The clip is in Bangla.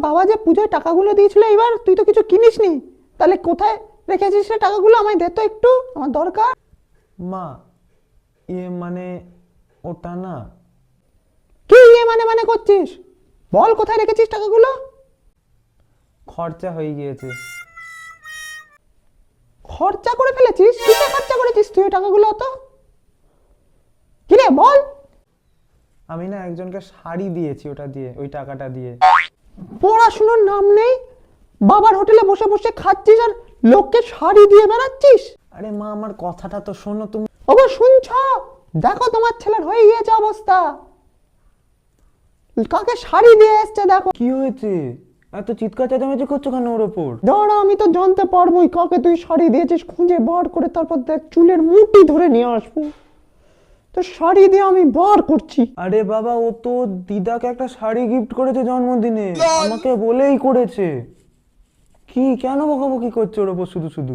বাবা যে পুজোয় টাকাগুলো দিয়েছিল, এবার তুই তো কিছু কিনিসনি, তাহলে কোথায় রেখেছিস সে টাকাগুলো? আমায় দে তো একটু, আমার দরকার। মা, মানে ওটা না, কি মানে করছিস? বল কোথায় রেখেছিস টাকাগুলো? খরচা হয়ে গিয়েছে। খরচা করে ফেলেছিস? কিসে খরচা করেছিস তুই ওই টাকাগুলো? তো কিরে বল। আমি না একজনকে শাড়ি দিয়েছি ওটা দিয়ে, ওই টাকাটা দিয়ে। পড়াশোনার নাম নেই, বাবার হোটেলে বসে বসে খাচ্ছিস আর লোককে শাড়ি দিয়ে বেড়াচ্ছিস। আরে মা, আমার কথাটা তো শোনো তুমি। ওগো শুনছ? দেখো তোমার ছেলের হয়ে গিয়েছে অবস্থা, কাকে শাড়ি দিয়ে এসছে দেখো। কি হয়েছে? এত চিৎকার চেঁচামেচি করছো কেন ওর ওপর? দাঁড়া, আমি তো জানতে পারবোই কাকে তুই শাড়ি দিয়েছিস, খুঁজে বার করে তারপর দেখ চুলের মুঠি ধরে নিয়ে আসবো। তো শাড়ি দিয়ে আমি বার করছি। আরে বাবা, ও তো দিদাকে একটা শাড়ি গিফট করেছে জন্মদিনে, আমাকে বলেই করেছে। কি কেন বকাবকি করছো ওর ওপর শুধু শুধু?